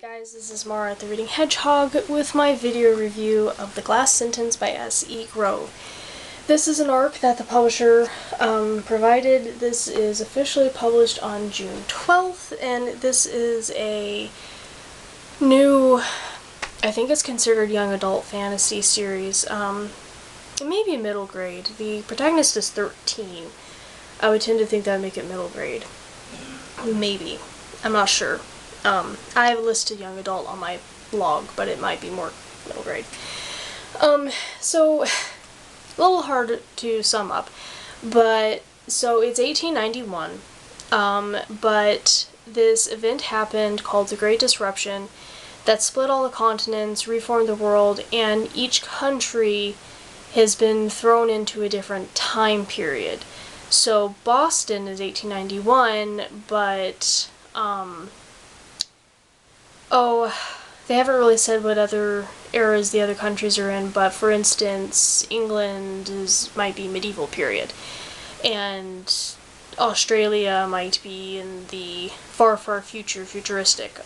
Guys, this is Mara the Reading Hedgehog with my video review of The Glass Sentence by S.E. Grove. This is an arc that the publisher provided. This is officially published on June 12th, and this is a new, I think it's considered young adult fantasy series. It may be middle grade. The protagonist is 13. I would tend to think that would make it middle grade. Maybe. I'm not sure. I have listed young adult on my blog, but it might be more middle grade. So, a little hard to sum up, but, so it's 1891, but this event happened called the Great Disruption that split all the continents, reformed the world, and each country has been thrown into a different time period. So, Boston is 1891, but, they haven't really said what other eras the other countries are in, but for instance, England might be medieval period, and Australia might be in the far, far future, futuristic.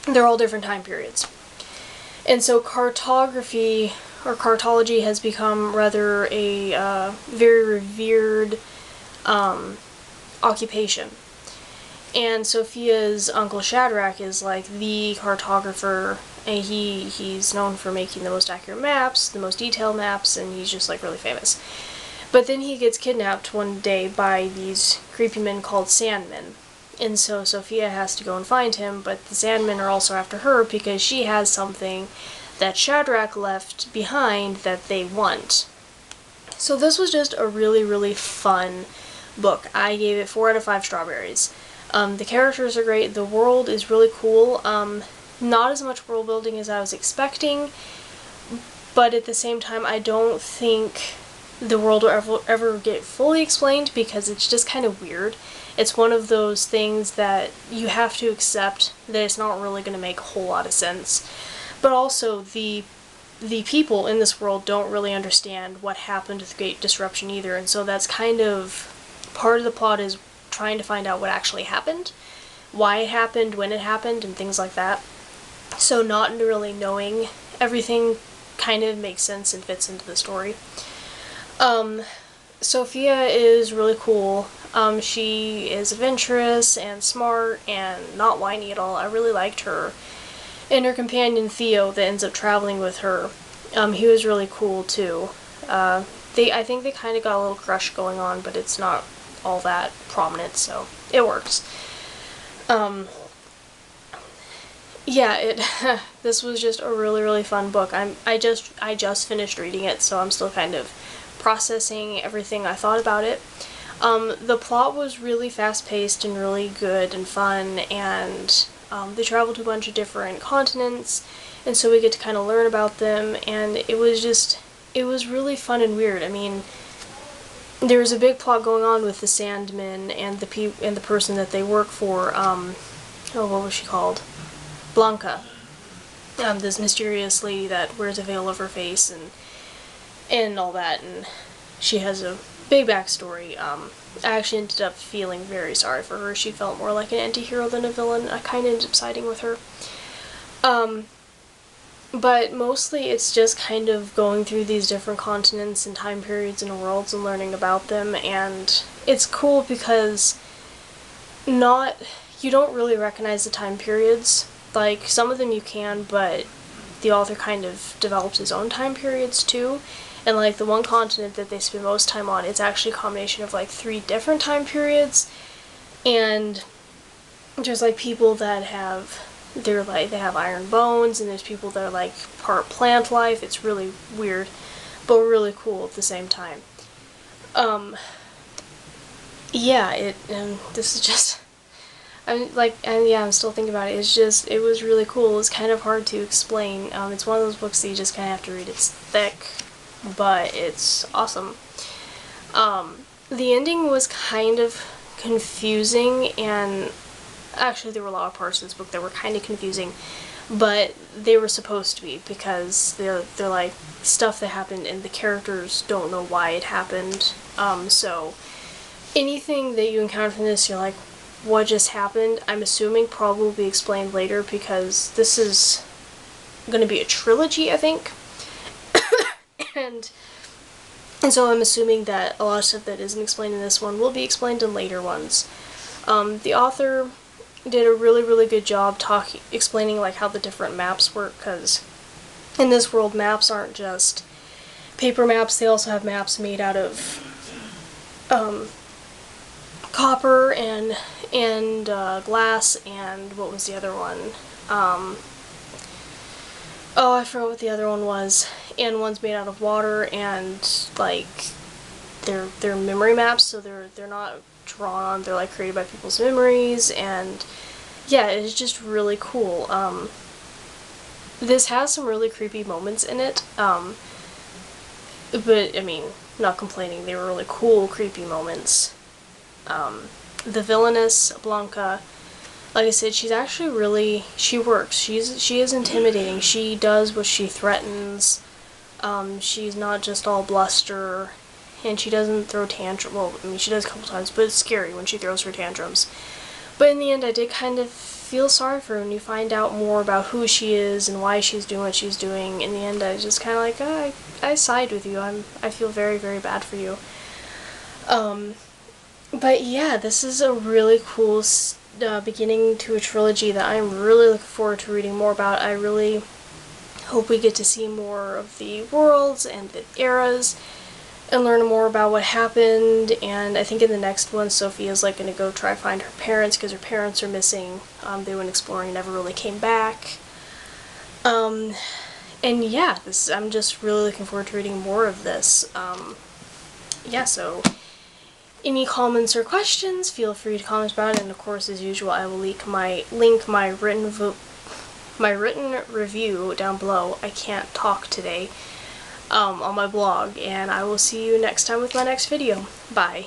They're all different time periods. And so cartography, or cartology, has become rather a very revered occupation. And Sophia's uncle Shadrach is like the cartographer, and he's known for making the most accurate maps, the most detailed maps, and he's just like really famous. But then he gets kidnapped one day by these creepy men called Sandmen. And so Sophia has to go and find him, but the Sandmen are also after her because she has something that Shadrach left behind that they want. So this was just a really, really fun book. I gave it 4 out of 5 strawberries. The characters are great, the world is really cool, not as much world building as I was expecting, but at the same time I don't think the world will ever get fully explained because it's just kind of weird. It's one of those things that you have to accept that it's not really going to make a whole lot of sense. But also, the people in this world don't really understand what happened with the Great Disruption either, and so that's kind of part of the plot, is trying to find out what actually happened, why it happened, when it happened, and things like that. So not really knowing everything kind of makes sense and fits into the story. Sophia is really cool. She is adventurous and smart and not whiny at all. I really liked her. And her companion Theo that ends up traveling with her, he was really cool too. I think they kind of got a little crush going on, but it's not all that prominent, so it works. This was just a really, really fun book. I just finished reading it, so I'm still kind of processing everything I thought about it. The plot was really fast-paced and really good and fun, and they traveled to a bunch of different continents, and so we get to kind of learn about them, and it was really fun and weird. I mean, there was a big plot going on with the Sandmen and the person that they work for. What was she called? Blanca. This mysterious lady that wears a veil over her face and all that, and she has a big backstory. I actually ended up feeling very sorry for her. She felt more like an anti-hero than a villain. I kind of ended up siding with her. But mostly it's just kind of going through these different continents and time periods and worlds and learning about them, and it's cool because you don't really recognize the time periods. Like, some of them you can, but the author kind of developed his own time periods too. And like the one continent that they spend most time on, it's actually a combination of like 3 different time periods, and there's like people that they have iron bones, and there's people that are like part plant life. It's really weird, but really cool at the same time. This is just, I'm still thinking about it. It was really cool. It's kind of hard to explain. It's one of those books that you just kind of have to read. It's thick, but it's awesome. The ending was kind of confusing, and actually there were a lot of parts of this book that were kind of confusing, but they were supposed to be, because they're like stuff that happened and the characters don't know why it happened. So anything that you encounter from this, you're like, what just happened, I'm assuming probably will be explained later, because this is going to be a trilogy, I think. and so I'm assuming that a lot of stuff that isn't explained in this one will be explained in later ones. The author did a really, really good job explaining like how the different maps work, because in this world, maps aren't just paper maps, they also have maps made out of copper and glass, and what was the other one? Oh, I forgot what the other one was. And one's made out of water, and like they're memory maps, so they're not drawn, they're like created by people's memories, and yeah, it's just really cool. This has some really creepy moments in it, but I mean, not complaining, they were really cool, creepy moments. The villainess, Blanca, like I said, she's actually really, she works. She is intimidating. She does what she threatens. She's not just all bluster, and she doesn't throw tantrums. Well, I mean, she does a couple times, but it's scary when she throws her tantrums. But in the end, I did kind of feel sorry for her when you find out more about who she is and why she's doing what she's doing. In the end, I was just kind of like, oh, I side with you. I feel very, very bad for you. But yeah, this is a really cool beginning to a trilogy that I'm really looking forward to reading more about. I really hope we get to see more of the worlds and the eras and learn more about what happened. And I think in the next one, Sophia's like going to go try to find her parents, because her parents are missing. They went exploring and never really came back. And yeah, I'm just really looking forward to reading more of this. Yeah, so any comments or questions, feel free to comment about it, and of course, as usual, I will link my written review down below. I can't talk today, on my blog, and I will see you next time with my next video. Bye.